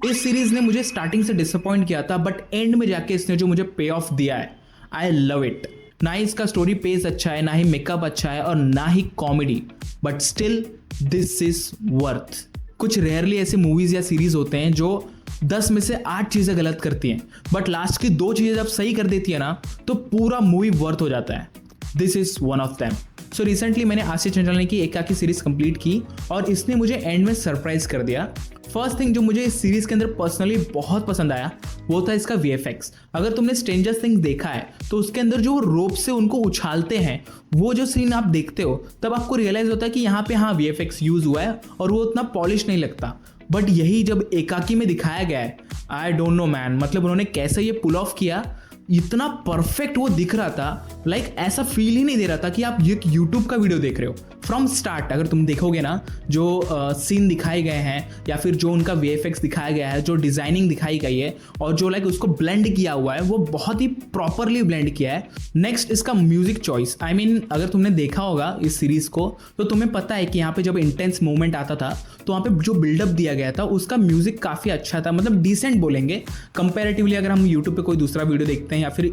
इस सीरीज ने मुझे स्टार्टिंग से डिसअपॉइंट किया था, बट एंड में जाके इसने जो मुझे पे ऑफ दिया है, आई लव इट। ना ही इसका स्टोरी पेस अच्छा है, ना ही मेकअप अच्छा है, और ना ही comedy, but still this is worth. कुछ रेयरली ऐसे मूवीज या सीरीज होते हैं जो 10 में से 8 चीजें गलत करती हैं, बट लास्ट की 2 चीजें जब सही कर देती है ना, तो पूरा मूवी वर्थ हो जाता है। This is one of them. So recently मैंने आशीष चंचलानी की एकाकी सीरीज कंप्लीट की, और इसने मुझे एंड में सरप्राइज कर दिया। फर्स्ट थिंग जो मुझे इस सीरीज के अंदर पर्सनली बहुत पसंद आया वो था इसका VFX। अगर तुमने स्ट्रेंजर थिंग्स देखा है तो उसके अंदर जो रोप से उनको उछालते हैं, वो जो सीन आप देखते हो, तब आपको रियलाइज होता है कि यहाँ पे हाँ VFX यूज हुआ है और वो उतना पॉलिश नहीं लगता। बट यही जब एकाकी में दिखाया गया है, आई डोंट नो मैन, मतलब उन्होंने कैसे ये पुल ऑफ किया, इतना परफेक्ट वो दिख रहा था। लाइक ऐसा फील ही नहीं दे रहा था कि आप ये यूट्यूब का वीडियो देख रहे हो। फ्रॉम स्टार्ट अगर तुम देखोगे ना, जो सीन दिखाए गए हैं या फिर जो उनका VFX दिखाया गया है, जो डिजाइनिंग दिखाई गई है, और जो लाइक उसको ब्लेंड किया हुआ है, वो बहुत ही प्रॉपरली ब्लेंड किया है। नेक्स्ट इसका म्यूजिक चॉइस, आई मीन अगर तुमने देखा होगा इस सीरीज को तो तुम्हें पता है कि यहाँ पे जब इंटेंस मूवमेंट आता था तो वहाँ पे जो बिल्डअप दिया गया था उसका म्यूजिक काफ़ी अच्छा था, मतलब डिसेंट बोलेंगे कंपैरेटिवली। अगर हम यूट्यूब पे कोई दूसरा वीडियो देखते हैं या फिर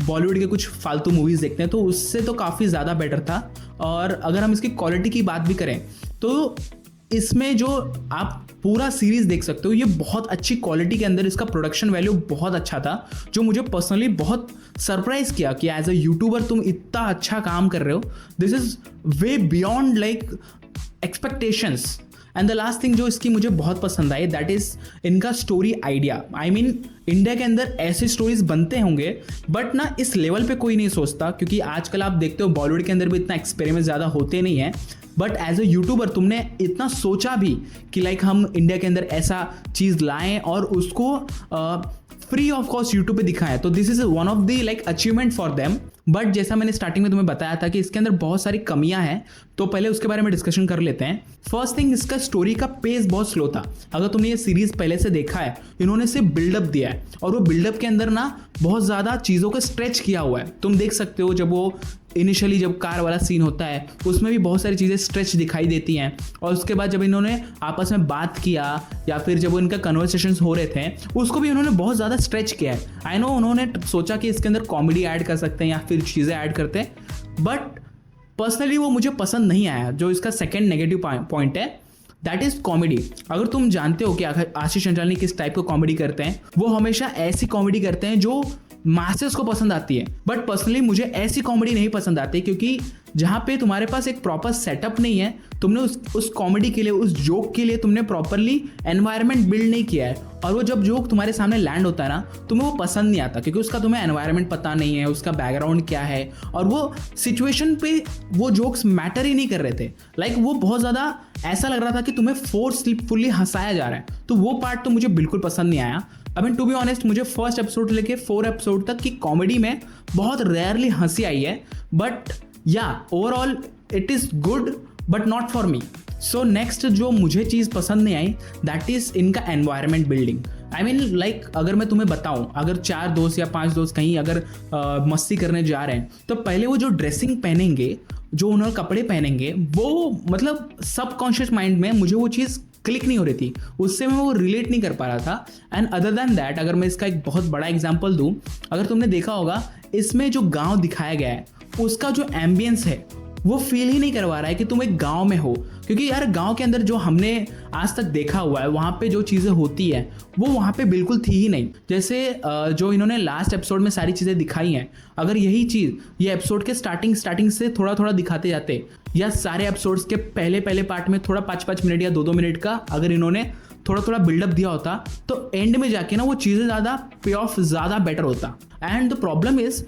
बॉलीवुड के कुछ फालतू मूवीज़ देखते हैं तो उससे तो काफ़ी ज़्यादा बेटर था। और अगर हम इसकी क्वालिटी की बात भी करें तो इसमें जो आप पूरा सीरीज देख सकते हो, ये बहुत अच्छी क्वालिटी के अंदर इसका प्रोडक्शन वैल्यू बहुत अच्छा था, जो मुझे पर्सनली बहुत सरप्राइज किया कि एज अ यूट्यूबर तुम इतना अच्छा काम कर रहे हो। This is way beyond like expectations. And the last thing जो इसकी मुझे बहुत पसंद आई, दैट इज इनका story idea. I mean India के अंदर ऐसे स्टोरीज बनते होंगे, बट ना इस लेवल पे कोई नहीं सोचता, क्योंकि आजकल आप देखते हो बॉलीवुड के अंदर भी इतना एक्सपेरिमेंट ज़्यादा होते नहीं है। बट एज अ यूट्यूबर तुमने इतना सोचा भी कि लाइक हम इंडिया के अंदर ऐसा चीज़ लाएं और उसको फ्री ऑफ कॉस्ट यूट्यूब पे दिखाएं, तो this is one of the like achievement for them. But जैसा मैंने स्टार्टिंग में तुम्हें बताया था कि इसके अंदर बहुत सारी कमियां हैं, तो पहले उसके बारे में डिस्कशन कर लेते हैं। फर्स्ट थिंग, इसका स्टोरी का पेस बहुत स्लो था। अगर तुमने ये सीरीज पहले से देखा है, इन्होंने सिर्फ बिल्डअप दिया है, और वो बिल्डअप के अंदर ना बहुत ज़्यादा चीज़ों को स्ट्रेच किया हुआ है। तुम देख सकते हो जब वो इनिशियली जब कार वाला सीन होता है उसमें भी बहुत सारी चीज़ें स्ट्रेच दिखाई देती हैं, और उसके बाद जब इन्होंने आपस में बात किया या फिर जब इनका कन्वर्सेशंस हो रहे थे उसको भी इन्होंने बहुत ज़्यादा स्ट्रेच किया है। आई नो उन्होंने सोचा कि इसके अंदर कॉमेडी ऐड कर सकते हैं या फिर चीज़ें ऐड करते हैं, बट पर्सनली वो मुझे पसंद नहीं आया। जो इसका सेकेंड नेगेटिव पॉइंट है, दैट इज कॉमेडी। अगर तुम जानते हो कि आशीष चंचलानी किस टाइप का कॉमेडी करते हैं, वो हमेशा ऐसी कॉमेडी करते हैं जो मासेस को पसंद आती है। बट पर्सनली मुझे ऐसी कॉमेडी नहीं पसंद आती, क्योंकि जहाँ पे तुम्हारे पास एक प्रॉपर सेटअप नहीं है, तुमने उस कॉमेडी के लिए, उस जोक के लिए तुमने प्रॉपरली एनवायरनमेंट बिल्ड नहीं किया है, और वो जब जोक तुम्हारे सामने लैंड होता है ना, तुम्हें वो पसंद नहीं आता, क्योंकि उसका तुम्हें एनवायरनमेंट पता नहीं है, उसका बैकग्राउंड क्या है, और वो सिचुएशन पे वो जोक्स मैटर ही नहीं कर रहे थे। लाइक वो बहुत ज़्यादा ऐसा लग रहा था कि तुम्हें फोर्सफुली हंसाया जा रहा है, तो वो पार्ट तो मुझे बिल्कुल पसंद नहीं आया। I mean to be honest, मुझे फर्स्ट एपिसोड लेके 4 एपिसोड तक की कॉमेडी में बहुत रेयरली हंसी आई है, बट या overall it is good but not for me. So next जो मुझे चीज़ पसंद नहीं आई, दैट इज़ इनका environment building. I mean like अगर मैं तुम्हें बताऊं, अगर 4 दोस्त या 5 दोस्त कहीं अगर मस्ती करने जा रहे हैं, तो पहले वो जो ड्रेसिंग पहनेंगे, जो उन्होंने कपड़े पहनेंगे, वो मतलब सबकॉन्शियस माइंड में मुझे वो चीज़ क्लिक नहीं हो रही थी, उससे मैं वो रिलेट नहीं कर पा रहा था। एंड अदर दैन दैट, अगर मैं इसका एक बहुत बड़ा एग्जांपल दूं, अगर तुमने देखा होगा इसमें जो गांव दिखाया गया है, उसका जो एम्बियंस है वो फील ही नहीं करवा रहा है कि तुम एक गांव में हो। क्योंकि यार गांव के अंदर जो हमने आज तक देखा हुआ है, वहाँ पे जो चीज़ें होती है वो वहाँ पे बिल्कुल थी ही नहीं। जैसे जो इन्होंने लास्ट एपिसोड में सारी चीज़ें दिखाई हैं, अगर यही चीज़ ये एपिसोड के स्टार्टिंग से थोड़ा थोड़ा दिखाते जाते, या सारे एपिसोड्स के पहले पार्ट में थोड़ा 5-5 मिनट या 2-2 मिनट का अगर इन्होंने थोड़ा थोड़ा बिल्डअप दिया होता, तो एंड में जाके ना वो चीज़ें ज़्यादा पे ऑफ ज़्यादा बेटर होता। एंड द प्रॉब्लम इज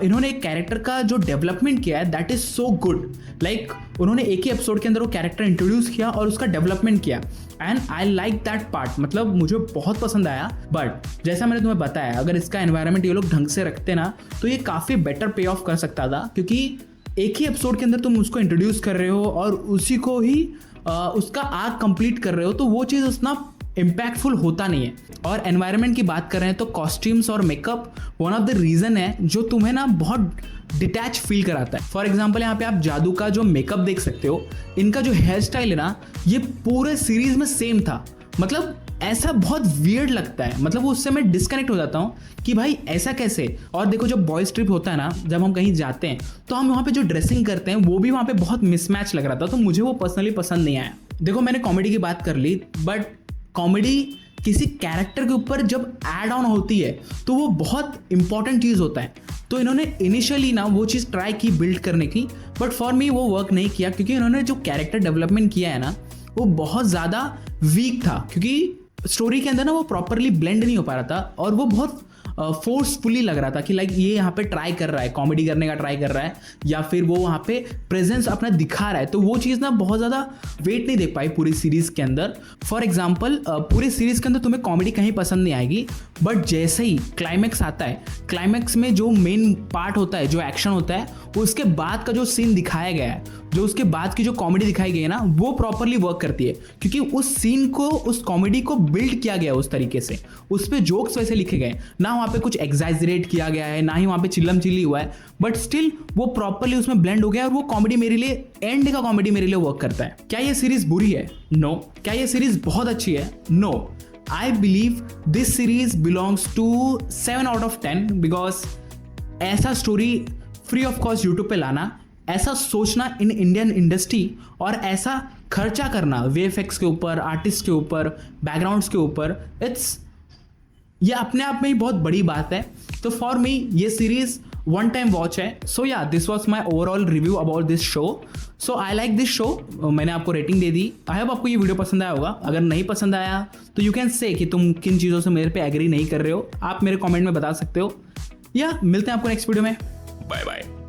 इन्होंने एक कैरेक्टर का जो डेवलपमेंट किया है, that is so good. Like उन्होंने एक ही एपिसोड के अंदर वो कैरेक्टर इंट्रोड्यूस किया और उसका डेवलपमेंट किया, and I like that part, मतलब मुझे बहुत पसंद आया। बट जैसा मैंने तुम्हें बताया, अगर इसका एनवायरनमेंट ये लोग ढंग से रखते ना, तो ये काफ़ी बेटर पे ऑफ कर सकता था, क्योंकि एक ही एपिसोड के अंदर तुम उसको इंट्रोड्यूस कर रहे हो और उसी को ही उसका आर्क कंप्लीट कर रहे हो, तो वो चीज़ उतना इम्पैक्टफुल होता नहीं है। और एनवायरनमेंट की बात कर रहे हैं तो कॉस्ट्यूम्स और makeup one of the reason है जो तुम्हें ना बहुत डिटैच फील कराता है। फॉर एग्जाम्पल यहाँ पे आप जादू का जो मेकअप देख सकते हो, इनका जो हेयर स्टाइल है ना, ये पूरे सीरीज में सेम था। मतलब ऐसा बहुत वियर्ड लगता है, मतलब उससे मैं डिस्कनेक्ट हो जाता हूँ कि भाई ऐसा कैसे। और देखो जब बॉयज ट्रिप होता है ना, जब हम कहीं जाते हैं तो हम वहाँ पे जो ड्रेसिंग करते हैं वो भी वहाँ पे बहुत मिसमैच लग रहा था, तो मुझे वो पर्सनली पसंद नहीं आया। देखो मैंने कॉमेडी की बात कर ली, बट कॉमेडी किसी कैरेक्टर के ऊपर जब ऐड ऑन होती है तो वो बहुत इंपॉर्टेंट चीज़ होता है। तो इन्होंने इनिशियली ना वो चीज़ ट्राई की बिल्ड करने की, बट फॉर मी वो वर्क नहीं किया, क्योंकि इन्होंने जो कैरेक्टर डेवलपमेंट किया है ना वो बहुत ज़्यादा वीक था, क्योंकि स्टोरी के अंदर ना वो प्रॉपरली ब्लेंड नहीं हो पा रहा था और वो बहुत फोर्सफुली लग रहा था कि लाइक ये यहाँ पे ट्राई कर रहा है, कॉमेडी करने का ट्राई कर रहा है, या फिर वो वहाँ पे प्रेजेंस अपना दिखा रहा है। तो वो चीज़ ना बहुत ज़्यादा वेट नहीं दे पाई पूरी सीरीज़ के अंदर। फॉर एग्जाम्पल पूरी सीरीज़ के अंदर तुम्हें कॉमेडी कहीं पसंद नहीं आएगी, बट जैसे ही क्लाइमैक्स आता है, क्लाइमैक्स में जो मेन पार्ट होता है, जो एक्शन होता है, उसके बाद का जो सीन दिखाया गया है, जो उसके बाद की जो कॉमेडी दिखाई गई है ना, वो प्रॉपरली वर्क करती है, क्योंकि उस सीन को, उस कॉमेडी को बिल्ड किया गया उस तरीके से, उस पे जोक्स वैसे लिखे गए ना, वहाँ पे कुछ एग्जैजरेट किया गया है, ना ही वहाँ पे चिल्लम चिल्ली हुआ है, बट स्टिल वो प्रॉपरली उसमें ब्लेंड हो गया और वो कॉमेडी मेरे लिए, एंड का कॉमेडी मेरे लिए वर्क करता है। क्या ये सीरीज बुरी है? नो। क्या ये सीरीज बहुत अच्छी है? No. I believe this series belongs to 7 out of 10 because ऐसा story free of cost YouTube पे लाना, ऐसा सोचना इन इंडियन इंडस्ट्री और ऐसा खर्चा करना VFX के ऊपर, आर्टिस्ट के ऊपर, बैकग्राउंड्स के ऊपर, ये अपने आप में ही बहुत बड़ी बात है। तो फॉर मी ये सीरीज वन टाइम वॉच है। सो या this was my overall review about this show. So I like this show, मैंने आपको rating they the. I hope आपको ये वीडियो पसंद आया होगा। अगर नहीं पसंद आया तो यू कैन से कि तुम किन चीज़ों से मेरे पे एग्री नहीं कर रहे हो, आप मेरे कमेंट में बता सकते हो। या मिलते हैं आपको नेक्स्ट वीडियो में। Bye bye.